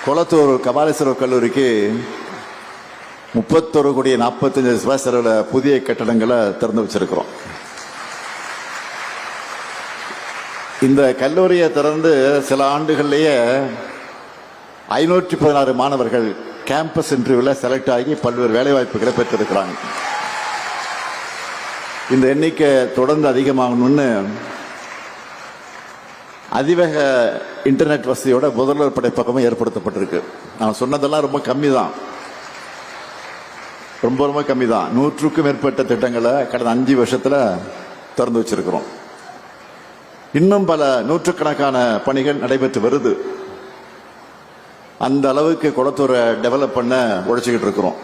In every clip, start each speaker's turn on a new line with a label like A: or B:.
A: கொளத்தூர் கபாலீஸ்வரர் கல்லூரிக்கு 31 கோடி 45 ரூபாய் செலவில் புதிய கட்டடங்களை திறந்து வச்சிருக்கிறோம். இந்த கல்லூரியை திறந்து சில ஆண்டுகள்லேயே 516 மாணவர்கள் கேம்பஸ் இன்டர்வியூவில் செலக்ட் ஆகி பல்வேறு வேலைவாய்ப்புகளை பெற்றிருக்கிறாங்க. இந்த எண்ணிக்கை தொடர்ந்து அதிகமாகணும்னு அதிவேக இன்டர்நெட் வசதியோட முதல்வர் படைப்பகமும் ஏற்படுத்தப்பட்டிருக்கு. நான் சொன்னதெல்லாம் ரொம்ப கம்மி தான், ரொம்ப கம்மி தான். 100க்கும் மேற்பட்ட திட்டங்களை கடந்த 5 வருஷத்துல திறந்து வச்சிருக்கிறோம். இன்னும் பல நூற்றுக்கணக்கான பணிகள் நடைபெற்று வருது. அந்த அளவுக்கு குளத்தூரை டெவலப் பண்ண உழைச்சிக்கிட்டு இருக்கிறோம்.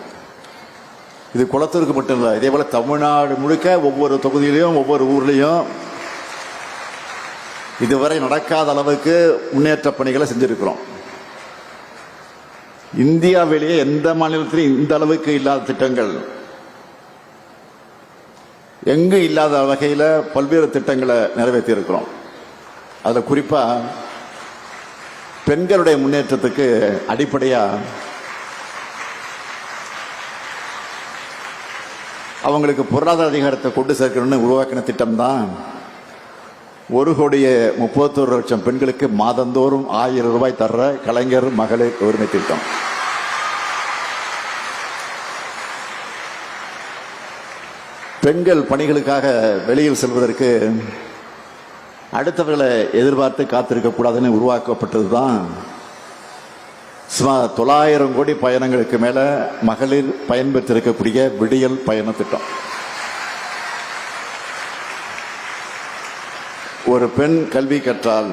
A: இது குளத்தூருக்கு மட்டும் இல்லை, இதே போல தமிழ்நாடு முழுக்க ஒவ்வொரு தொகுதியிலையும் ஒவ்வொரு ஊர்லேயும் இதுவரை நடக்காத அளவுக்கு முன்னேற்ற பணிகளை செஞ்சிருக்கிறோம். இந்தியாவிலேயே எந்த மாநிலத்திலும் இந்த அளவுக்கு இல்லாத திட்டங்கள், எங்கு இல்லாத வகையில் பல்வேறு திட்டங்களை நிறைவேற்றி இருக்கிறோம். அதில் குறிப்பா பெண்களுடைய முன்னேற்றத்துக்கு அடிப்படையா அவங்களுக்கு பொருளாதார அதிகாரத்தை கொண்டு சேர்க்கணும்னு உருவாக்கின திட்டம் தான் 1,31,00,000 பெண்களுக்கு மாதந்தோறும் 1000 ரூபாய் தர்ற கலைஞர் மகளிர் உரிமை திட்டம். பெண்கள் பணிகளுக்காக வெளியில் செல்வதற்கு அடுத்தவர்களை எதிர்பார்த்து காத்திருக்க கூடாதுன்னு உருவாக்கப்பட்டது தான் சுமார் 900 கோடி பயணங்களுக்கு மேல மகளிர் பயன்பெற்றிருக்கக்கூடிய விடியல் பயண திட்டம். ஒரு பெண் கல்வி கற்றால்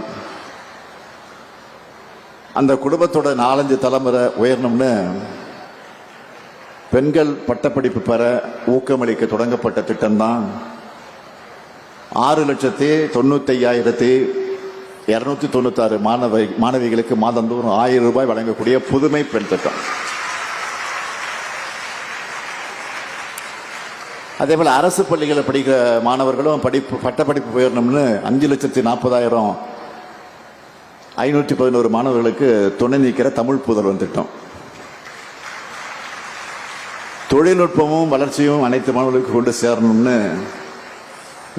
A: அந்த குடும்பத்தோட 4-5 தலைமுறை உயரணும்னு பெண்கள் பட்டப்படிப்பு பெற ஊக்கமளிக்க தொடங்கப்பட்ட திட்டம் தான் 6,95,296 மாணவிகளுக்கு மாதந்தோறும் 1000 ரூபாய் வழங்கக்கூடிய புதுமை பெண் திட்டம். அதே போல அரசு பள்ளிகளில் படிக்கிற மாணவர்களும் பட்டப்படிப்பு உயரணும்னு 5,40,511 மாணவர்களுக்கு துணை நிற்கிற தமிழ் புதல்வன் திட்டம். தொழில்நுட்பமும் வளர்ச்சியும் அனைத்து மாணவர்களுக்கு கொண்டு சேரணும்னு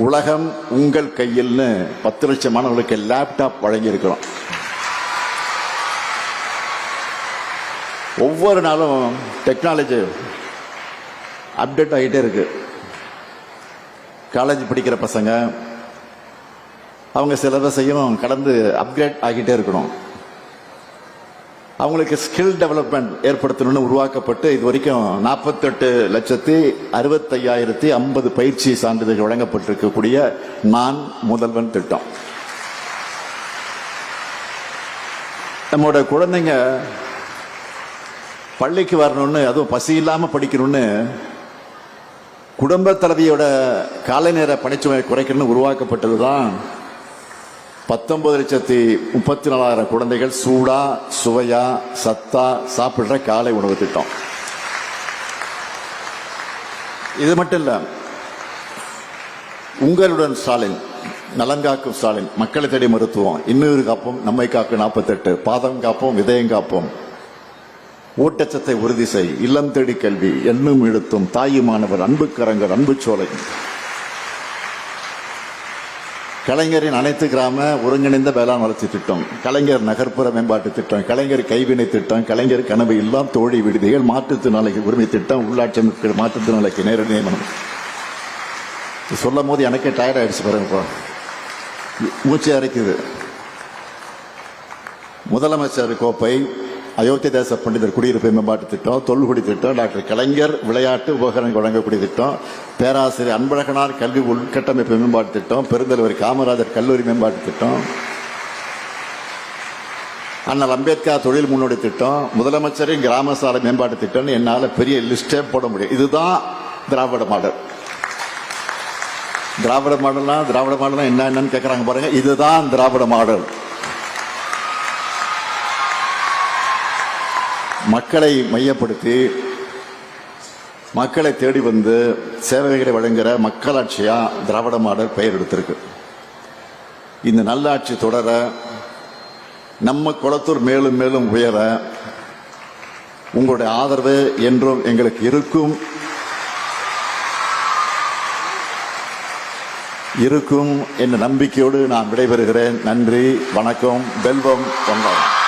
A: உலகம் உங்கள் கையில்னு 10 லட்சம் மாணவர்களுக்கு லேப்டாப் வழங்கி இருக்கிறோம். ஒவ்வொரு நாளும் டெக்னாலஜி அப்டேட் ஆகிட்டே இருக்கு. காலேஜ் படிக்கிற பசங்க அவங்க சிலபஸையும் கடந்து அப்கிரேட் ஆகிட்டே இருக்கணும். அவங்களுக்கு ஸ்கில் டெவலப்மெண்ட் ஏற்படுத்தணும்னு உருவாக்கப்பட்டு இது வரைக்கும் 48,65,050 பயிற்சி சான்றிதழ்கள் வழங்கப்பட்டிருக்கக்கூடிய நான் முதல்வன் திட்டம். நம்மோட குழந்தைங்க பள்ளிக்கு வரணும்னு, அதுவும் பசி இல்லாம படிக்கணும்னு குடும்ப தலைவியோட காலை நேர பணிச்சுமை குறைக்கணும்னு உருவாக்கப்பட்டதுதான் 19,34,000 குழந்தைகள் சூடா சுவையா சத்தா சாப்பிடுற காலை உணவு திட்டம். இது மட்டும் இல்ல, உங்களுடன் ஸ்டாலின், நலங்காக்கும் ஸ்டாலின், மக்களை தேடி மருத்துவம், இன்னொரு காப்போம், நம்மை காக்கும் 48, பாதம் காப்போம், விதயம் காப்போம், ஊட்டச்சத்தை உறுதி செய், இல்லம் தேடி கல்வி, எண்ணும் எழுத்தும், தாயுமானவர், அன்பு கரங்கள், அன்பு சோலை, கலைஞரின் அனைத்து கிராம ஒருங்கிணைந்த வேளாண் வளர்ச்சி திட்டம், கலைஞர் நகர்ப்புற மேம்பாட்டு திட்டம், கலைஞர் கைவினை திட்டம், கலைஞர் கனவு இல்லம் தோழி விடுதிகள், மாற்றுத்திறனாளிக்கு உரிமை திட்டம், உள்ளாட்சி அமைப்புகள் மாற்றுத்திறனாளிக்கு நேரடி நியமனம். சொல்லும் போது எனக்கே டயர்ட் ஆயிடுச்சு பாருங்க, மூச்சு அரைக்குது. முதலமைச்சர் கோப்பை, அயோத்தி தேச பண்டிதர் குடியிருப்பு மேம்பாட்டு திட்டம், தொல்குடி திட்டம், டாக்டர் கலைஞர் விளையாட்டு உபகரணங்கள் வழங்கக்கூடிய திட்டம், பேராசிரியர் அன்பழகனார் கல்வி உள்கட்டமைப்பு மேம்பாட்டு திட்டம், பெருந்தலைவர் காமராஜர் கல்லூரி மேம்பாட்டு திட்டம், அண்ணல் அம்பேத்கர் தொழில் முன்னோடி திட்டம், முதலமைச்சரின் கிராம சாலை மேம்பாட்டு திட்டம், என்னால் பெரிய லிஸ்டே போட முடியும். இதுதான் திராவிட மாடல். திராவிட மாடல்னா என்னன்னு கேட்கறாங்க பாருங்க. இதுதான் திராவிட மாடல். மக்களை மையப்படுத்தி மக்களை தேடி வந்து சேவைகளை வழங்குகிற மக்களாட்சியா திராவிட மாடல் பெயர் எடுத்திருக்கு. இந்த நல்லாட்சி தொடர நம்ம குளத்தூர் மேலும் மேலும் உயர உங்களுடைய ஆதரவு என்றும் எங்களுக்கு இருக்கும் என்ற நம்பிக்கையோடு நான் விடைபெறுகிறேன். நன்றி, வணக்கம், வெல்வம், வந்தனம்.